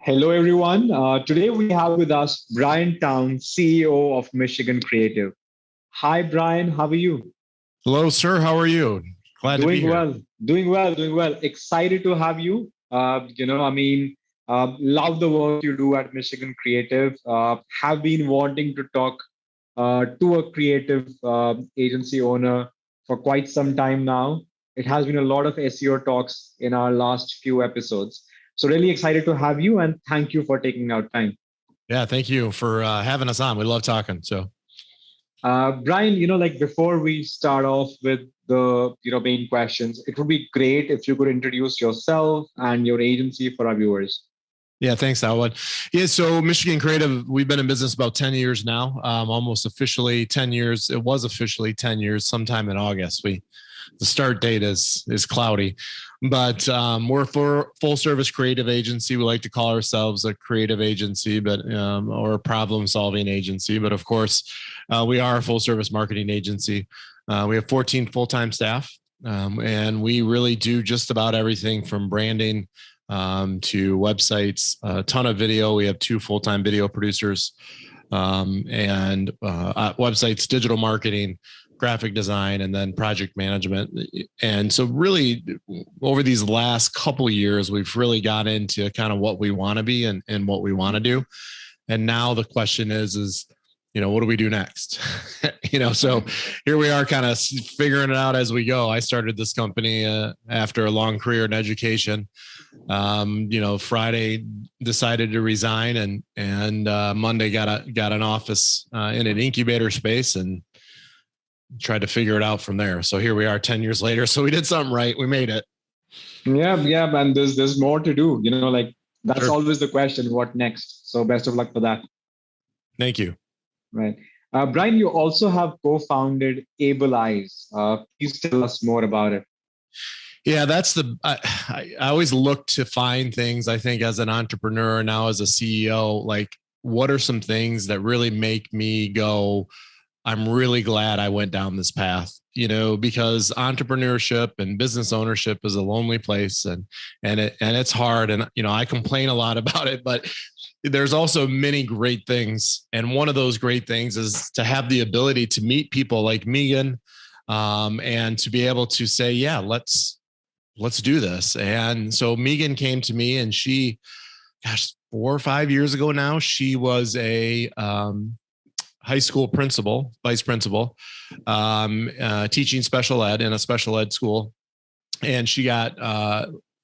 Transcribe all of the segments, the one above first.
Hello, everyone. Today we have with us Brian Town, CEO of Michigan Creative. Hi, Brian. How are you? Hello, sir. How are you? Glad to be Doing here. well. Doing well. Doing well. Excited to have you. Love the work you do at Michigan Creative. Have been wanting to talk to a creative agency owner for quite some time now. It has been a lot of SEO talks in our last few episodes. So really excited to have you and thank you for taking out time. Yeah, thank you for having us on. We love talking. So, Brian, like before we start off with the main questions, it would be great if you could introduce yourself and your agency for our viewers. yeah, thanks, Alwyn. Yeah, so Michigan Creative, we've been in business about 10 years now, almost officially 10 years. It was officially 10 years sometime in August. The start date is cloudy, but we're for full service creative agency. We like to call ourselves a creative agency, but or a problem solving agency. But of course, we are a full service marketing agency. We have 14 full-time staff, and we really do just about everything from branding to websites, a ton of video. We have 2 full-time video producers, and websites, digital marketing, graphic design, and then project management. And so really over these last couple of years, we've really got into kind of what we want to be and what we want to do. And now the question is, what do we do next? So here we are kind of figuring it out as we go. I started this company after a long career in education. Friday decided to resign and Monday got an office in an incubator space and tried to figure it out from there. So here we are 10 years later. So we did something right. We made it. Yeah. And there's more to do, that's sure. Always the question, what next? So best of luck for that. Thank you. Right. Brian, you also have co-founded Able Eyes. Please tell us more about it. Yeah, I always look to find things, I think, as an entrepreneur, now as a CEO, like what are some things that really make me go, I'm really glad I went down this path, because entrepreneurship and business ownership is a lonely place and it's hard. And, I complain a lot about it, but there's also many great things. And one of those great things is to have the ability to meet people like Megan, and to be able to say, yeah, let's do this. And so Megan came to me and she, 4 or 5 years ago now, she was a, high school vice principal, teaching special ed in a special ed school. And she got,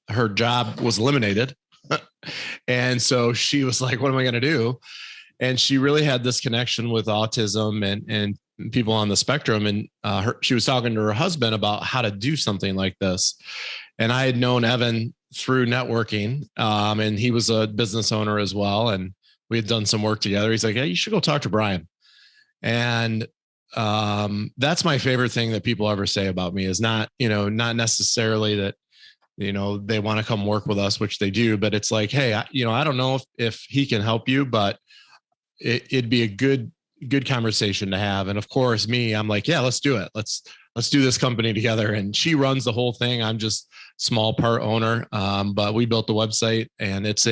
her job was eliminated. And so she was like, what am I going to do? And she really had this connection with autism and people on the spectrum. And she was talking to her husband about how to do something like this. And I had known Evan through networking, and he was a business owner as well. And we had done some work together. He's like, hey, you should go talk to Brian. And that's my favorite thing that people ever say about me is not not necessarily that, they want to come work with us, which they do, but it's like, hey, I don't know if he can help you, but it'd be a good conversation to have. And of course, I'm like, yeah, let's do it. Let's do this company together. And she runs the whole thing. I'm just small part owner. But we built the website, and it's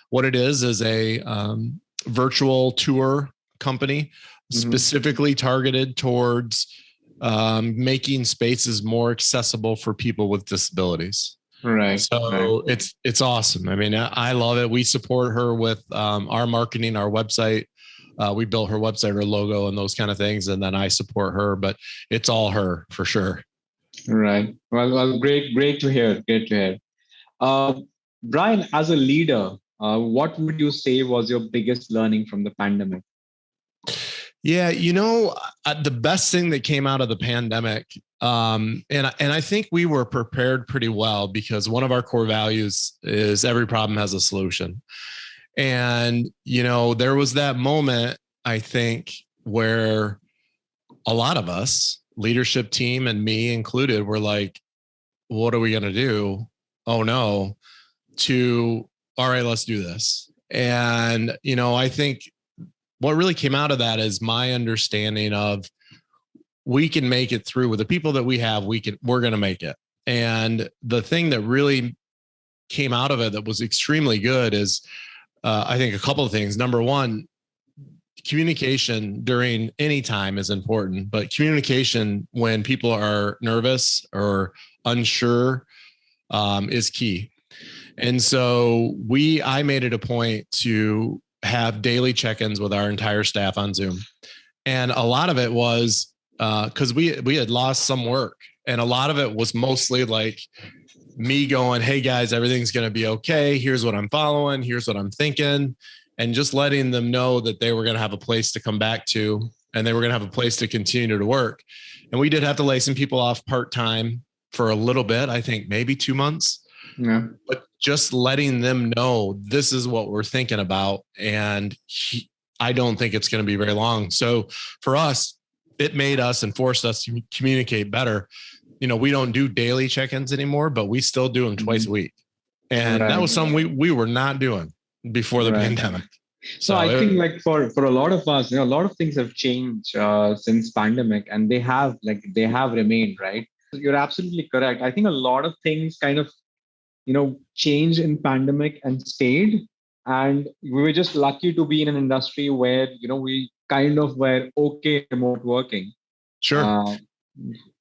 what it is a virtual tour company, specifically targeted towards making spaces more accessible for people with disabilities. Right. So right. It's awesome. I mean, I love it. We support her with our marketing, our website. We built her website, her logo, and those kind of things. And then I support her, but it's all her for sure. Right. Well, great to hear. Great to hear. Brian, as a leader, what would you say was your biggest learning from the pandemic? Yeah, the best thing that came out of the pandemic, and I think we were prepared pretty well, because one of our core values is every problem has a solution. And, there was that moment, I think, where a lot of us, leadership team and me included, were like, what are we going to do? Oh no, all right, let's do this. And, I think what really came out of that is my understanding of we can make it through with the people that we have. We're going to make it. And the thing that really came out of it that was extremely good is I think a couple of things. Number one, communication during any time is important, but communication when people are nervous or unsure is key. And so I made it a point to have daily check-ins with our entire staff on Zoom. And a lot of it was because we had lost some work. And a lot of it was mostly like me going, hey guys, everything's going to be okay. Here's what I'm following. Here's what I'm thinking. And just letting them know that they were going to have a place to come back to, and they were going to have a place to continue to work. And we did have to lay some people off part-time for a little bit, I think maybe 2 months. Yeah. But just letting them know this is what we're thinking about. And I don't think it's going to be very long. So for us, it made us and forced us to communicate better. We don't do daily check-ins anymore, but we still do them twice a week. And that was something we were not doing before the pandemic. So I think like for a lot of us, a lot of things have changed since pandemic, and they have remained, right? You're absolutely correct. I think a lot of things kind of changed in pandemic and stayed. And we were just lucky to be in an industry where, we kind of were okay remote working. Sure.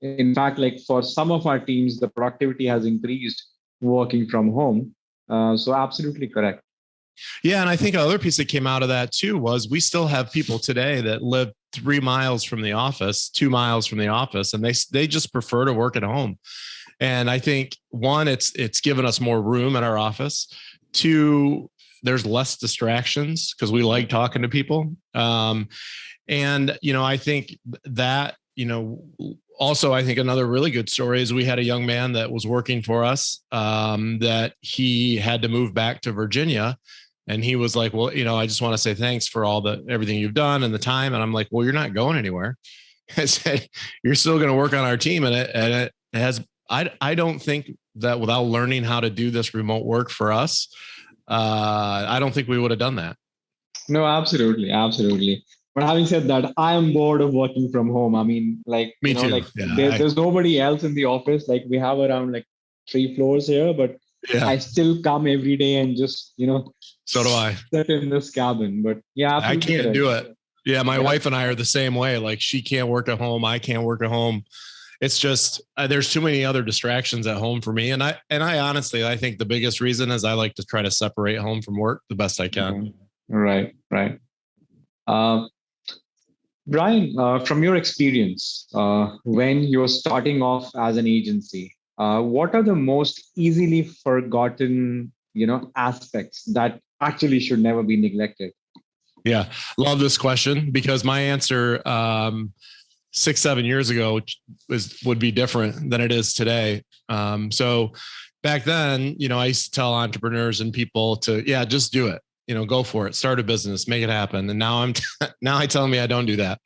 In fact, like for some of our teams, the productivity has increased working from home. So absolutely correct. Yeah. And I think another piece that came out of that too was we still have people today that live 3 miles from the office, 2 miles from the office, and they just prefer to work at home. And I think one, it's given us more room at our office. 2, there's less distractions because we like talking to people. And, I think that, also, I think another really good story is we had a young man that was working for us that he had to move back to Virginia. And he was like, well, I just want to say thanks for everything you've done and the time. And I'm like, well, you're not going anywhere. I said, you're still going to work on our team. And it has, I don't think that without learning how to do this remote work for us, I don't think we would have done that. No, absolutely. Absolutely. But having said that, I am bored of working from home. I mean, like, Me too. like there's nobody else in the office. Like we have around like 3 floors here, but I still come every day and just, so do I sit in this cabin. But yeah, I can't do it. Yeah. My wife and I are the same way. Like she can't work at home. I can't work at home. It's just, there's too many other distractions at home for me. And I honestly, I think the biggest reason is I like to try to separate home from work the best I can. Right. Brian, from your experience, when you're starting off as an agency, what are the most easily forgotten, aspects that actually should never be neglected? Yeah, love this question because my answer 6-7 years ago would be different than it is today. So back then, I used to tell entrepreneurs and people to, just do it. Go for it, start a business, make it happen. And now now I tell me I don't do that.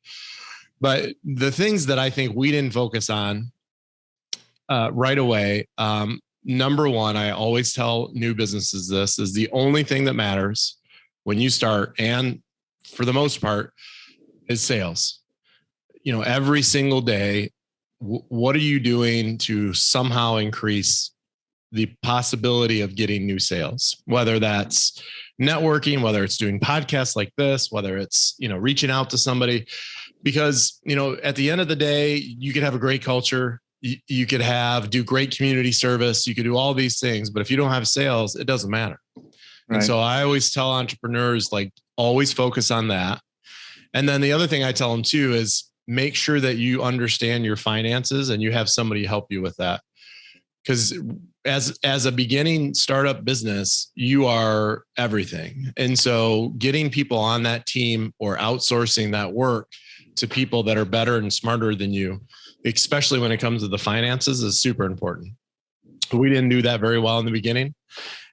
But the things that I think we didn't focus on right away. Number one, I always tell new businesses this is the only thing that matters when you start. And for the most part is sales. Every single day, what are you doing to somehow increase the possibility of getting new sales, whether that's networking, whether it's doing podcasts like this, whether it's, reaching out to somebody, because, at the end of the day, you could have a great culture. You could do great community service. You could do all these things, but if you don't have sales, it doesn't matter. Right. And so I always tell entrepreneurs, like, always focus on that. And then the other thing I tell them too, is make sure that you understand your finances and you have somebody help you with that. Because as a beginning startup business, you are everything. And so getting people on that team or outsourcing that work to people that are better and smarter than you, especially when it comes to the finances, is super important. We didn't do that very well in the beginning.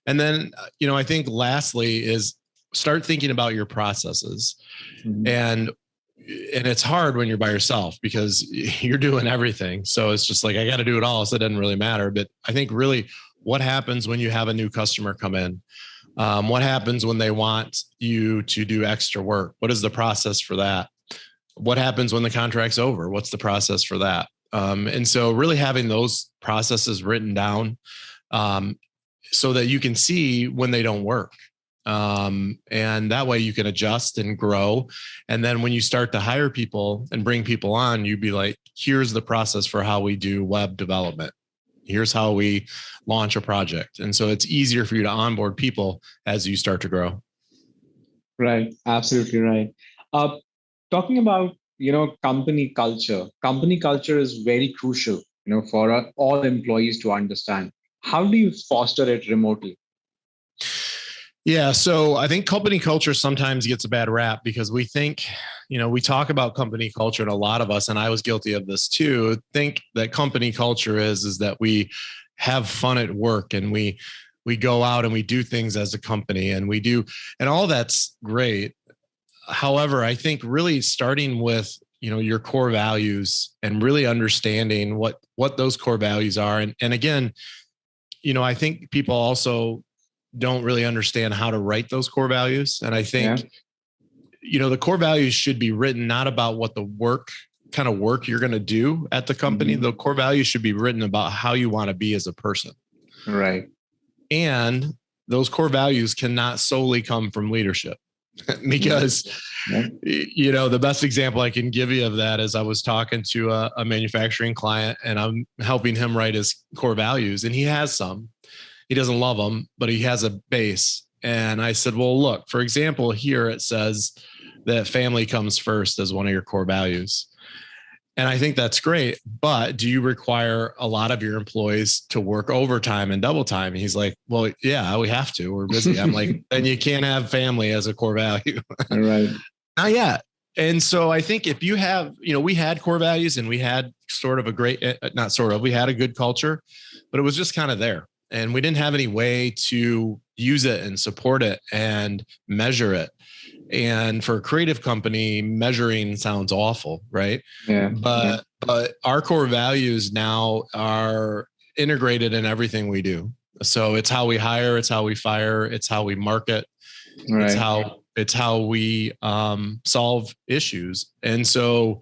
And then, I think lastly is start thinking about your processes. Mm-hmm. And it's hard when you're by yourself because you're doing everything. So it's just like, I got to do it all. So it doesn't really matter. But I think really what happens when you have a new customer come in? What happens when they want you to do extra work? What is the process for that? What happens when the contract's over? What's the process for that? And so really having those processes written down so that you can see when they don't work. And that way you can adjust and grow. And then when you start to hire people and bring people on, you'd be like, here's the process for how we do web development. Here's how we launch a project. And so it's easier for you to onboard people as you start to grow. Right. Absolutely right. Talking about, company culture. Company culture is very crucial, for all employees to understand. How do you foster it remotely? Yeah. So I think company culture sometimes gets a bad rap because we think, we talk about company culture, and a lot of us, and I was guilty of this too, think that company culture is that we have fun at work and we go out and we do things as a company and we do, and all that's great. However, I think really starting with, your core values and really understanding what those core values are. And again, I think people also don't really understand how to write those core values. And I think, the core values should be written not about what the kind of work you're going to do at the company. Mm-hmm. The core values should be written about how you want to be as a person. Right. And those core values cannot solely come from leadership because, the best example I can give you of that is I was talking to a manufacturing client and I'm helping him write his core values, and he has some. He doesn't love them, but he has a base. And I said, well, look, for example, here it says that family comes first as one of your core values. And I think that's great. But do you require a lot of your employees to work overtime and double time? And he's like, well, yeah, we have to. We're busy. I'm like, then you can't have family as a core value. Right. Not yet. And so I think if you have, we had core values and we had sort of we had a good culture, but it was just kind of there. And we didn't have any way to use it and support it and measure it. And for a creative company, measuring sounds awful, right? Yeah. But our core values now are integrated in everything we do. So it's how we hire, it's how we fire, it's how we market, right. it's how we solve issues. And so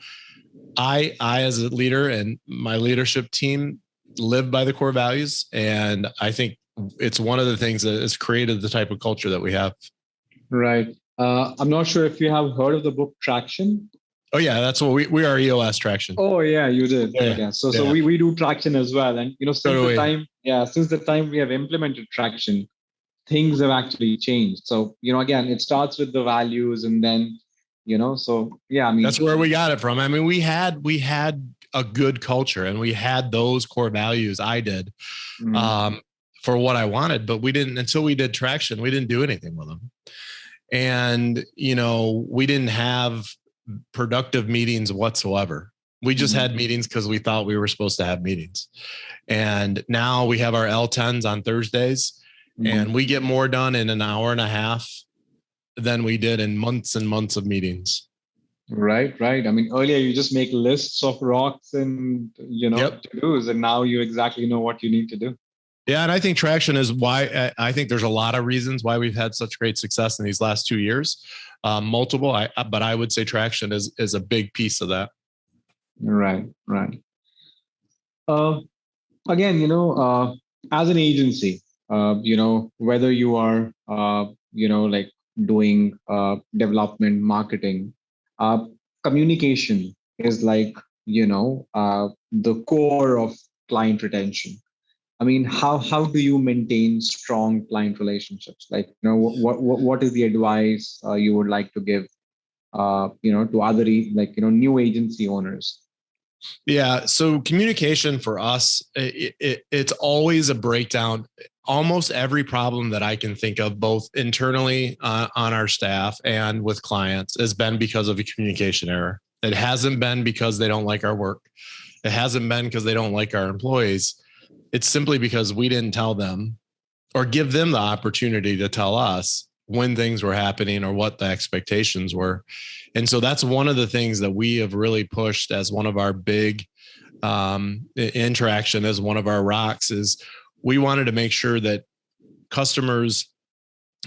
I as a leader and my leadership team live by the core values. And I think it's one of the things that has created the type of culture that we have. Right. I'm not sure if you have heard of the book Traction. Oh yeah, that's what we are EOS Traction. Oh yeah, you did. Yeah. So we do Traction as well. And since the time we have implemented Traction, things have actually changed. So, again, it starts with the values and then, that's where we got it from. I mean, we had a good culture and we had those core values. I did for what I wanted, but we didn't, until we did Traction, we didn't do anything with them. And, we didn't have productive meetings whatsoever. We just had meetings because we thought we were supposed to have meetings. And now we have our L10s on Thursdays and we get more done in an hour and a half than we did in months and months of meetings. Right. I mean, earlier you just make lists of rocks and, to-dos, and now you exactly know what you need to do. Yeah. And I think Traction is why I think there's a lot of reasons why we've had such great success in these last 2 years. Multiple, but I would say Traction is a big piece of that. Right. Again, as an agency, whether you are, like doing development, marketing, communication is like, the core of client retention. I mean, how do you maintain strong client relationships? Like, what is the advice you would like to give, to other, new agency owners? Yeah. So communication for us, it's always a breakdown. Almost every problem that I can think of, both internally on our staff and with clients, has been because of a communication error. It hasn't been because they don't like our work. It hasn't been because they don't like our employees. It's simply because we didn't tell them or give them the opportunity to tell us when things were happening or what the expectations were. And so that's one of the things that we have really pushed as one of our big interaction, as one of our rocks, is we wanted to make sure that customers,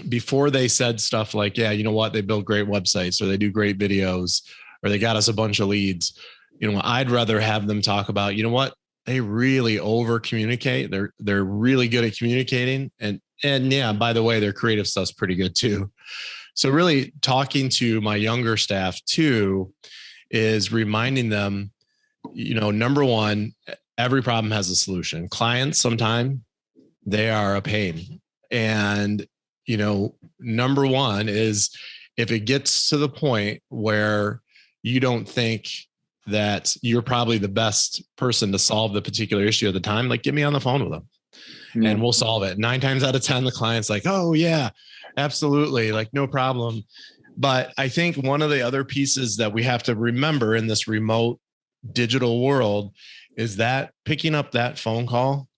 before they said stuff like, yeah, you know what, they build great websites or they do great videos or they got us a bunch of leads. I'd rather have them talk about, you know what, they really over communicate. They're really good at communicating, and And yeah, by the way, their creative stuff's pretty good too. So really talking to my younger staff too is reminding them, number one, every problem has a solution. Clients, sometimes they are a pain. And, number one is if it gets to the point where you don't think that you're probably the best person to solve the particular issue at the time, like get me on the phone with them and we'll solve it. 9 times out of 10, the client's like, oh yeah, absolutely. Like no problem. But I think one of the other pieces that we have to remember in this remote digital world is that picking up that phone call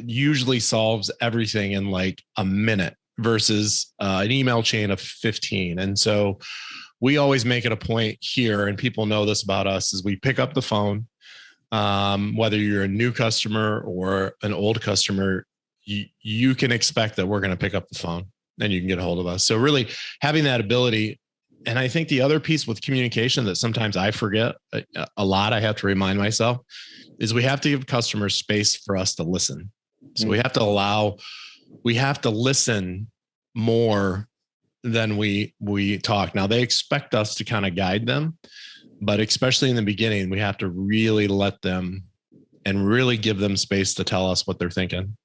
usually solves everything in like a minute versus an email chain of 15. And so we always make it a point here, and people know this about us, is we pick up the phone. Whether you're a new customer or an old customer, you can expect that we're going to pick up the phone and you can get a hold of us. So really having that ability. And I think the other piece with communication that sometimes I forget a lot, I have to remind myself, is we have to give customers space for us to listen. So we have to listen more than we talk. Now they expect us to kind of guide them, but especially in the beginning, we have to really let them and really give them space to tell us what they're thinking.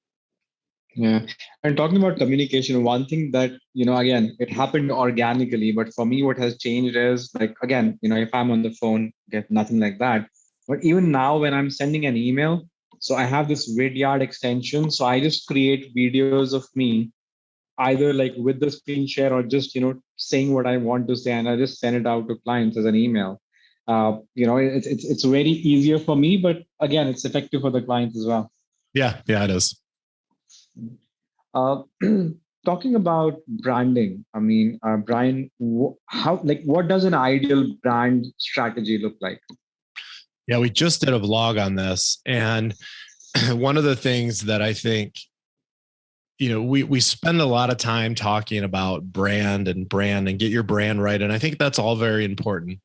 Yeah. And talking about communication, one thing that, again, it happened organically, but for me, what has changed is like, again, if I'm on the phone, get nothing like that. But even now when I'm sending an email, so I have this Vidyard extension. So I just create videos of me either like with the screen share or just, saying what I want to say. And I just send it out to clients as an email. It's very easier for me, but again, it's effective for the clients as well. Yeah, it is. Talking about branding, I mean, Brian, what does an ideal brand strategy look like? Yeah, we just did a vlog on this. And one of the things that I think, we spend a lot of time talking about brand and get your brand right. And I think that's all very important.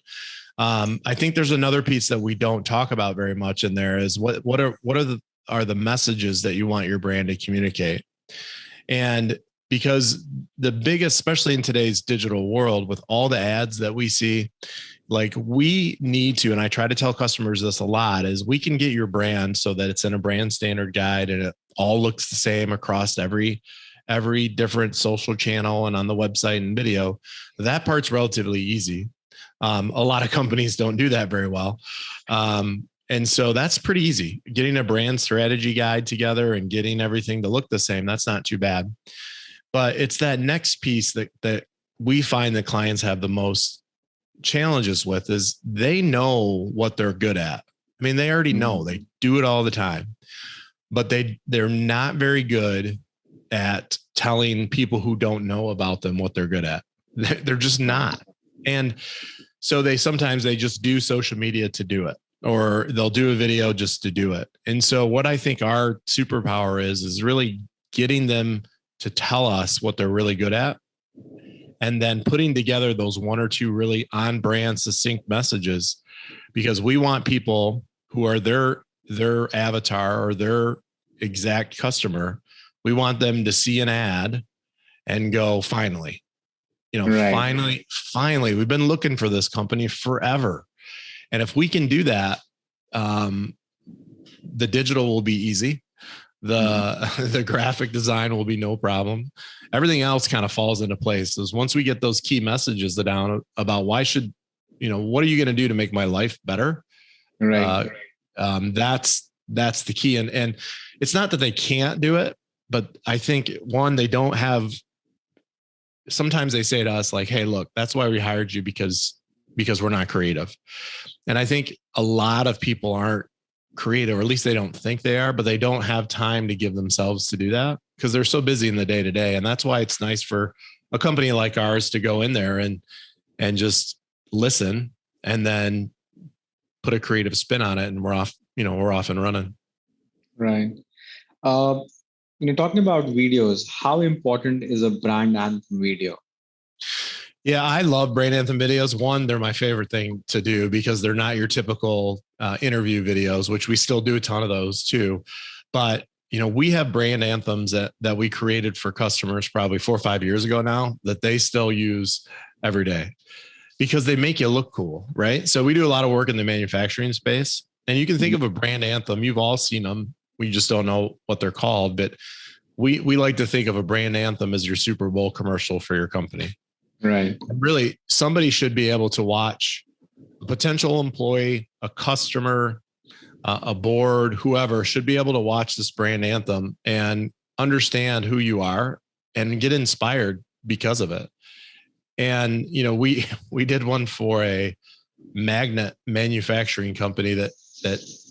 I think there's another piece that we don't talk about very much in there is what are the messages that you want your brand to communicate. And because the biggest, especially in today's digital world with all the ads that we see, like we need to, and I try to tell customers this a lot, is we can get your brand so that it's in a brand standard guide and it all looks the same across every different social channel and on the website and video. That part's relatively easy. A lot of companies don't do that very well. And so that's pretty easy. Getting a brand strategy guide together and getting everything to look the same, that's not too bad. But it's that next piece that we find that clients have the most challenges with is they know what they're good at. I mean, they already know, they do it all the time, but they're not very good at telling people who don't know about them what they're good at. They're just not. And so they just do social media to do it, or they'll do a video just to do it. And so what I think our superpower is really getting them to tell us what they're really good at, and then putting together those 1 or 2 really on brand succinct messages, because we want people who are their avatar or their exact customer. We want them to see an ad and go, finally, right. finally, we've been looking for this company forever. And if we can do that, the digital will be easy. The graphic design will be no problem. Everything else kind of falls into place. So once we get those key messages down about what are you going to do to make my life better? Right. That's the key. And it's not that they can't do it, but I think they don't have, sometimes they say to us like, hey, look, that's why we hired you because we're not creative. And I think a lot of people aren't creative, or at least they don't think they are, but they don't have time to give themselves to do that because they're so busy in the day to day. And that's why it's nice for a company like ours to go in there and just listen and then put a creative spin on it. And we're off and running. Right. Talking about videos, how important is a brand anthem video? Yeah, I love brand anthem videos. One, they're my favorite thing to do because they're not your typical interview videos, which we still do a ton of those too. But we have brand anthems that we created for customers probably 4 or 5 years ago now that they still use every day because they make you look cool, right? So we do a lot of work in the manufacturing space, and you can think of a brand anthem. You've all seen them. We just don't know what they're called, but we like to think of a brand anthem as your Super Bowl commercial for your company. Right. And really, somebody should be able to watch a potential employee, a customer, a board, whoever should be able to watch this brand anthem and understand who you are and get inspired because of it. And, we did one for a magnet manufacturing company that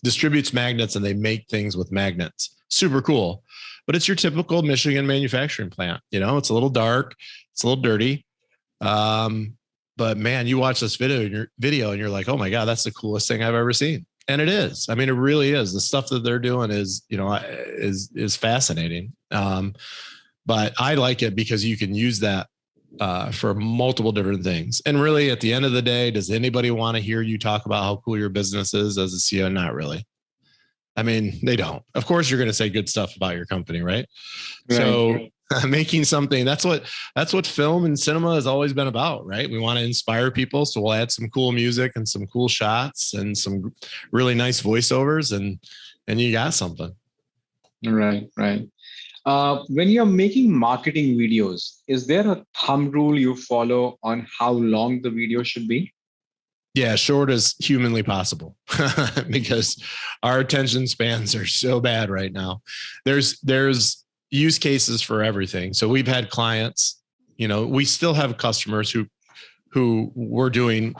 distributes magnets, and they make things with magnets. Super cool. But it's your typical Michigan manufacturing plant. It's a little dark, it's a little dirty. But man, you watch this video and you're like, oh my God, that's the coolest thing I've ever seen. And it is. I mean, it really is. The stuff that they're doing is fascinating. But I like it because you can use that for multiple different things. And really, at the end of the day, does anybody want to hear you talk about how cool your business is as a CEO? Not really. I mean, they don't. Of course, you're going to say good stuff about your company, right? So making something, that's what film and cinema has always been about, right? We want to inspire people. So we'll add some cool music and some cool shots and some really nice voiceovers, and you got something. Right. When you're making marketing videos, is there a thumb rule you follow on how long the video should be? Yeah, short as humanly possible, because our attention spans are so bad right now. There's use cases for everything. So we've had clients, we still have customers who we're doing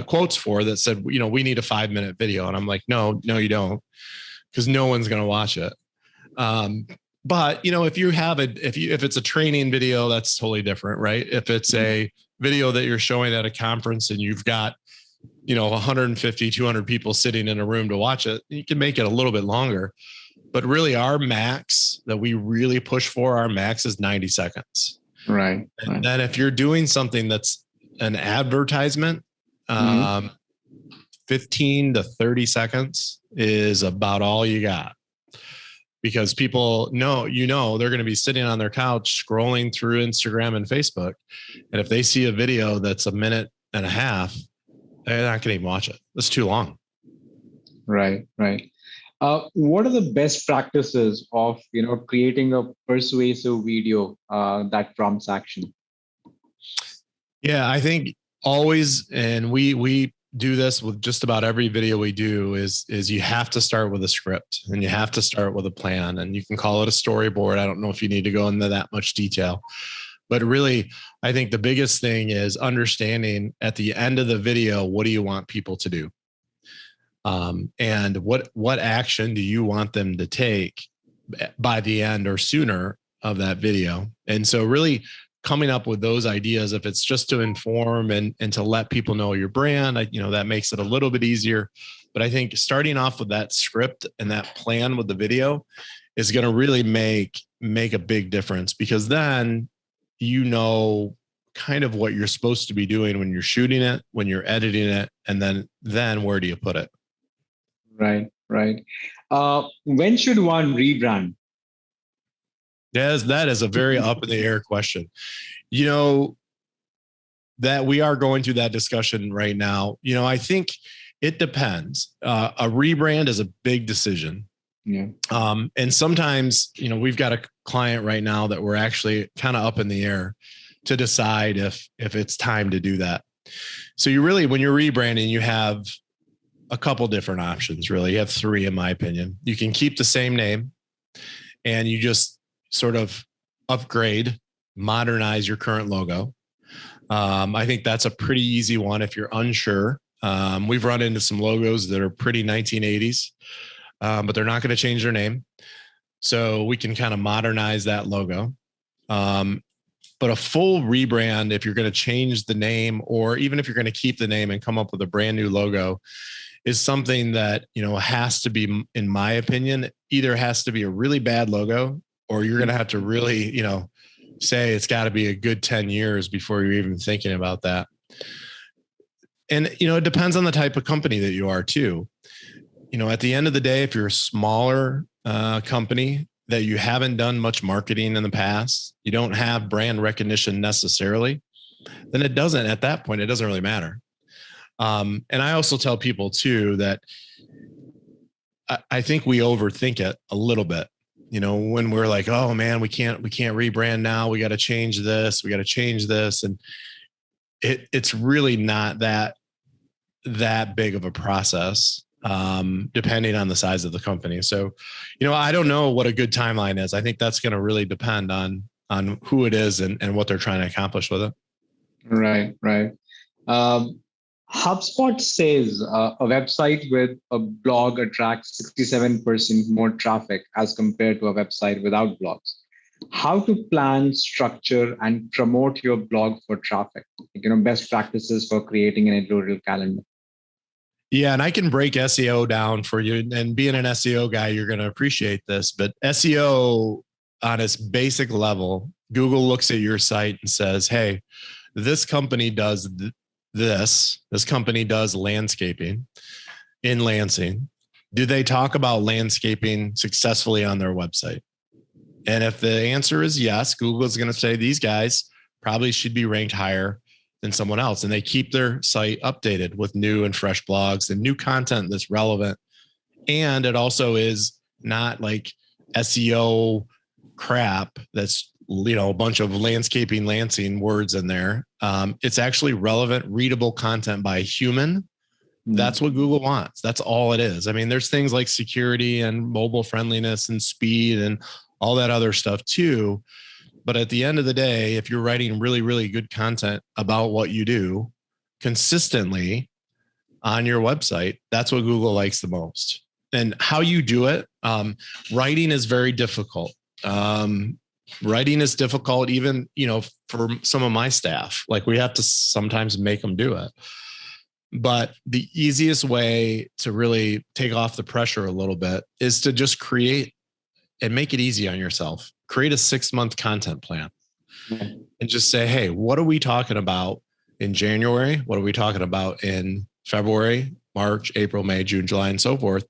quotes for that said, we need a 5-minute video. And I'm like, no, you don't, because no one's going to watch it. But if it's a training video, that's totally different, right? If it's a video that you're showing at a conference and you've got 150, 200 people sitting in a room to watch it, you can make it a little bit longer. But really, our max that we really push for, our max is 90 seconds. Right. And then if you're doing something that's an advertisement, 15 to 30 seconds is about all you got. Because people know, they're going to be sitting on their couch scrolling through Instagram and Facebook. And if they see a video that's a minute and a half, they're not going to even watch it. It's too long. Right. What are the best practices of, creating a persuasive video that prompts action? Yeah, I think always, and we do this with just about every video we do, is you have to start with a script and you have to start with a plan, and you can call it a storyboard. I don't know if you need to go into that much detail, but really, I think the biggest thing is understanding at the end of the video, what do you want people to do? And what action do you want them to take by the end or sooner of that video? And so really coming up with those ideas, if it's just to inform and to let people know your brand, that makes it a little bit easier. But I think starting off with that script and that plan with the video is going to really make a big difference, because then kind of what you're supposed to be doing when you're shooting it, when you're editing it, and then where do you put it? Right. When should one rebrand? That is a very up in the air question. That we are going through that discussion right now. I think it depends. A rebrand is a big decision. Yeah. And sometimes, we've got a client right now that we're actually kind of up in the air to decide if it's time to do that. So when you're rebranding, you have a couple different options, really. You have 3, in my opinion. You can keep the same name and you just sort of upgrade, modernize your current logo. I think that's a pretty easy one if you're unsure. We've run into some logos that are pretty 1980s, but they're not going to change their name. So we can kind of modernize that logo. But a full rebrand, if you're going to change the name, or even if you're going to keep the name and come up with a brand new logo, is something that, has to be, in my opinion, either has to be a really bad logo, or you're going to have to really, say it's got to be a good 10 years before you're even thinking about that. And, it depends on the type of company that you are too. At the end of the day, if you're a smaller company that you haven't done much marketing in the past, you don't have brand recognition necessarily, then at that point, it doesn't really matter. And I also tell people too that I think we overthink it a little bit. When we're like, oh man, we can't rebrand now. We got to change this. We got to change this. And it's really not that big of a process, depending on the size of the company. So, I don't know what a good timeline is. I think that's going to really depend on who it is and what they're trying to accomplish with it. Right. HubSpot says a website with a blog attracts 67% more traffic as compared to a website without blogs. How to plan, structure, and promote your blog for traffic? Best practices for creating an editorial calendar. Yeah, and I can break SEO down for you. And being an SEO guy, you're going to appreciate this. But SEO on its basic level, Google looks at your site and says, hey, this company does this. This company does landscaping in Lansing. Do they talk about landscaping successfully on their website? And if the answer is yes, Google is going to say these guys probably should be ranked higher than someone else. And they keep their site updated with new and fresh blogs and new content that's relevant. And it also is not like SEO crap that's, a bunch of landscaping Lansing words in there. It's actually relevant, readable content by a human. That's what Google wants. That's all it is. I mean, there's things like security and mobile friendliness and speed and all that other stuff too. But at the end of the day, if you're writing really, really good content about what you do consistently on your website, that's what Google likes the most. And how you do it, writing is very difficult. Writing is difficult, even, for some of my staff. Like, we have to sometimes make them do it. But the easiest way to really take off the pressure a little bit is to just create and make it easy on yourself. Create a 6-month content plan and just say, hey, what are we talking about in January? What are we talking about in February, March, April, May, June, July, and so forth,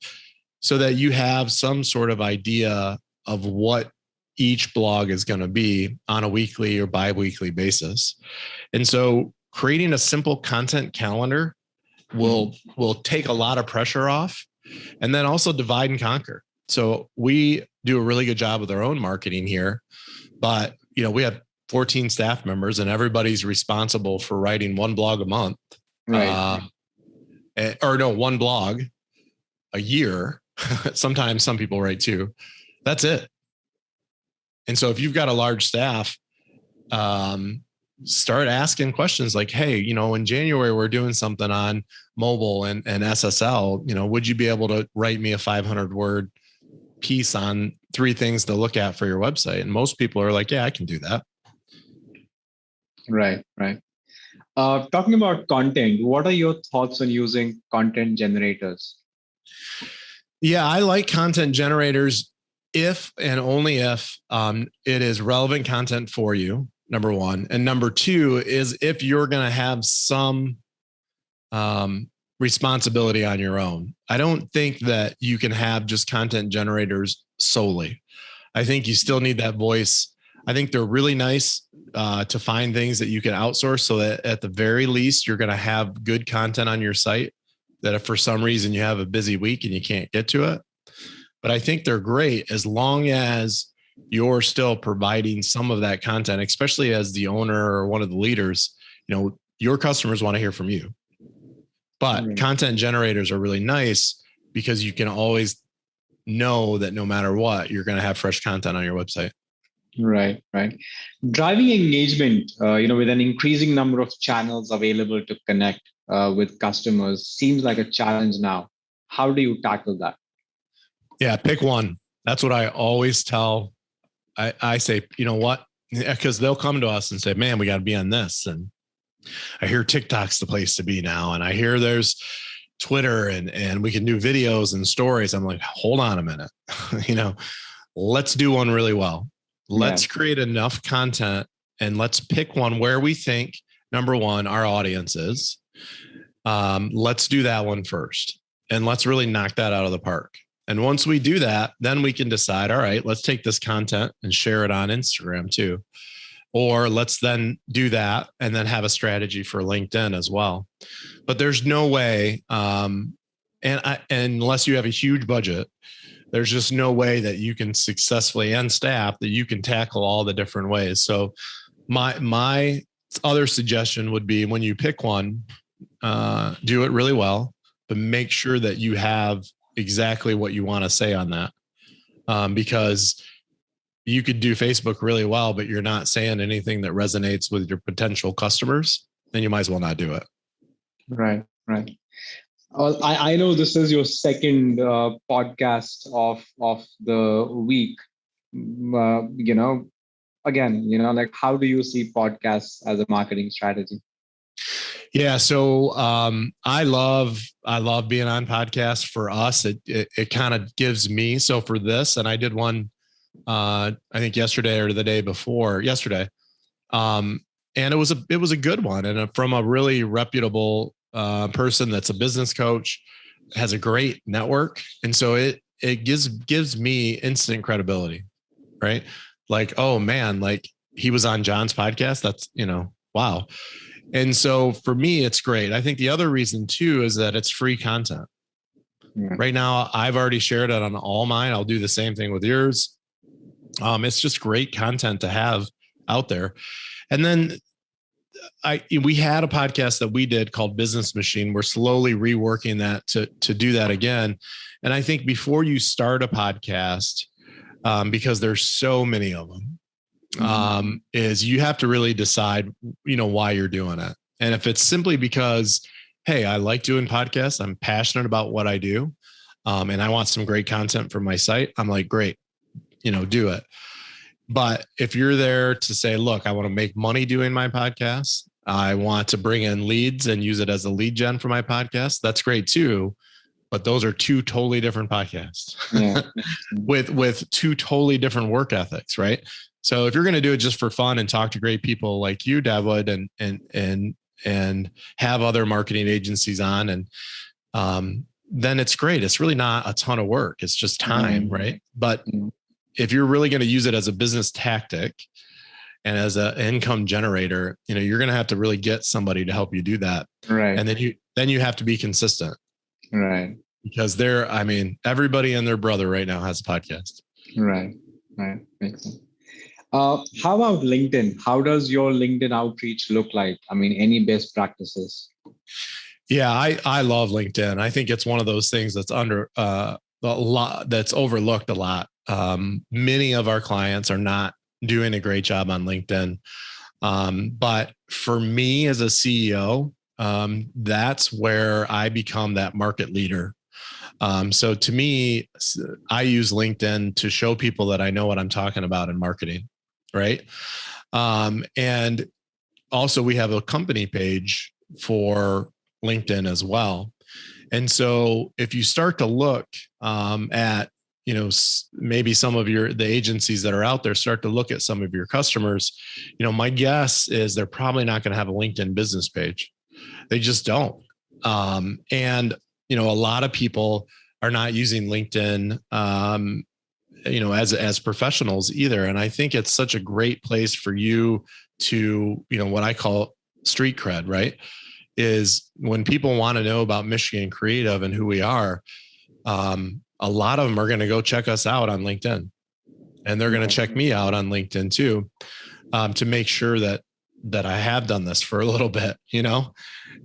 so that you have some sort of idea of what each blog is going to be on a weekly or bi-weekly basis. And so creating a simple content calendar will take a lot of pressure off, and then also divide and conquer. So we do a really good job with our own marketing here, but we have 14 staff members and everybody's responsible for writing one blog a month, right? One blog a year. Sometimes some people write 2. That's it. And so if you've got a large staff, start asking questions like, hey, in January, we're doing something on mobile and SSL, would you be able to write me a 500-word piece on 3 things to look at for your website? And most people are like, yeah, I can do that. Right. Talking about content, what are your thoughts on using content generators? Yeah, I like content generators if and only if it is relevant content for you, number one. And number 2 is if you're going to have some responsibility on your own. I don't think that you can have just content generators solely. I think you still need that voice. I think they're really nice to find things that you can outsource, so that at the very least, you're going to have good content on your site, that if for some reason you have a busy week and you can't get to it. But I think they're great as long as you're still providing some of that content, especially as the owner or one of the leaders. Your customers want to hear from you. But content generators are really nice because you can always know that no matter what, you're going to have fresh content on your website. Right. Driving engagement, with an increasing number of channels available to connect with customers seems like a challenge now. How do you tackle that? Yeah, pick one. That's what I always tell. I say, what? Because they'll come to us and say, man, we got to be on this. And I hear TikTok's the place to be now. And I hear there's Twitter and we can do videos and stories. I'm like, hold on a minute. Let's do one really well. Let's create enough content and let's pick one where we think, number one, our audience is. Let's do that one first. And let's really knock that out of the park. And once we do that, then we can decide, all right, let's take this content and share it on Instagram too. Or let's then do that and then have a strategy for LinkedIn as well. But there's no way, and unless you have a huge budget, there's just no way that you can successfully, and staff, that you can tackle all the different ways. So my other suggestion would be, when you pick one, do it really well, but make sure that you have exactly what you want to say on that. Because you could do Facebook really well, but you're not saying anything that resonates with your potential customers, then you might as well not do it. Right. I know this is your second podcast of the week. Again, like, how do you see podcasts as a marketing strategy? Yeah. So I love being on podcasts. For us, it kind of gives me, so for this, and I did one, I think yesterday or the day before yesterday. And it was a good one, and from a really reputable person that's a business coach, has a great network. And so it gives me instant credibility, right? Like, oh man, like he was on John's podcast. That's, wow. And so for me, it's great. I think the other reason too is that it's free content. Yeah. Right now, I've already shared it on all mine. I'll do the same thing with yours. It's just great content to have out there. And then we had a podcast that we did called Business Machine. We're slowly reworking that to do that again. And I think before you start a podcast, because there's so many of them, is you have to really decide, why you're doing it. And if it's simply because, hey, I like doing podcasts, I'm passionate about what I do, and I want some great content for my site, I'm like, great, do it. But if you're there to say, look, I want to make money doing my podcast, I want to bring in leads and use it as a lead gen for my podcast, that's great too. But those are two totally different podcasts. Yeah. with two totally different work ethics, right? So if you're going to do it just for fun and talk to great people like you, Davwood, and have other marketing agencies on, and then it's great. It's really not a ton of work. It's just time, right? But if you're really going to use it as a business tactic and as an income generator, you're going to have to really get somebody to help you do that. Right. And then you have to be consistent. Right. Because everybody and their brother right now has a podcast. Right. Makes sense. How about LinkedIn? How does your LinkedIn outreach look like? Any best practices? Yeah, I love LinkedIn. I think it's one of those things that's that's overlooked a lot. Many of our clients are not doing a great job on LinkedIn. But for me as a CEO, that's where I become that market leader. So to me, I use LinkedIn to show people that I know what I'm talking about in marketing, right? And also we have a company page for LinkedIn as well. And so if you start to look at, maybe some of the agencies that are out there, start to look at some of your customers, my guess is they're probably not going to have a LinkedIn business page. They just don't. And, a lot of people are not using LinkedIn, as professionals either. And I think it's such a great place for you to, what I call street cred, right? Is when people want to know about Michigan Creative and who we are, a lot of them are going to go check us out on LinkedIn, and they're going to check me out on LinkedIn too, to make sure that I have done this for a little bit,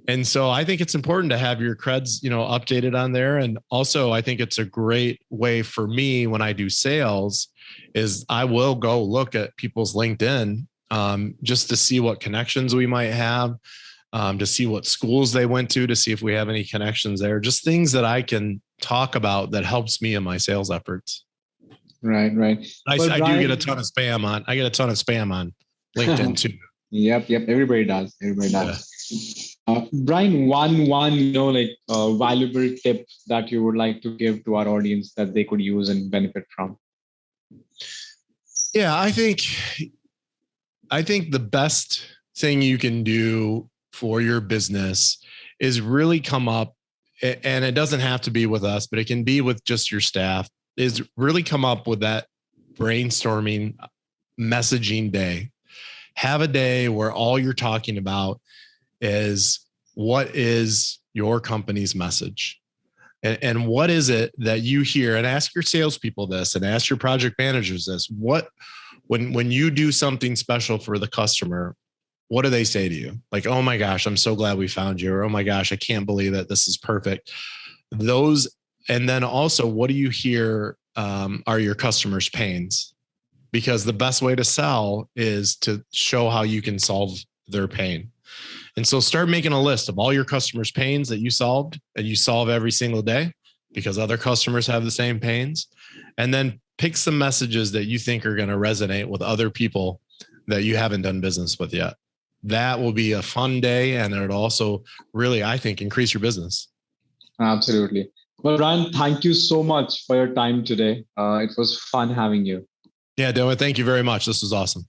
And so I think it's important to have your creds, updated on there. And also I think it's a great way for me when I do sales is I will go look at people's LinkedIn, just to see what connections we might have, to see what schools they went to see if we have any connections there, just things that I can talk about that helps me in my sales efforts. Right. I do get a ton of spam on. I get a ton of spam on LinkedIn too. Yep. Everybody does. Yeah. Brian, one valuable tip that you would like to give to our audience that they could use and benefit from. Yeah, I think the best thing you can do for your business is really come up and it doesn't have to be with us, but it can be with just your staff, is really come up with that brainstorming messaging day. Have a day where all you're talking about is what is your company's message, and what is it that you hear, and ask your salespeople this, and ask your project managers this. What, when you do something special for the customer, what do they say to you? Like, oh my gosh, I'm so glad we found you. Or, oh my gosh, I can't believe that this is perfect. Those, and then also, what do you hear are your customers' pains? Because the best way to sell is to show how you can solve their pain. And so start making a list of all your customers' pains that you solved, and you solve every single day because other customers have the same pains. And then pick some messages that you think are going to resonate with other people that you haven't done business with yet. That will be a fun day. And it'll also really, I think, increase your business. Absolutely. Well, Brian, thank you so much for your time today. It was fun having you. Yeah, Dylan, thank you very much. This was awesome.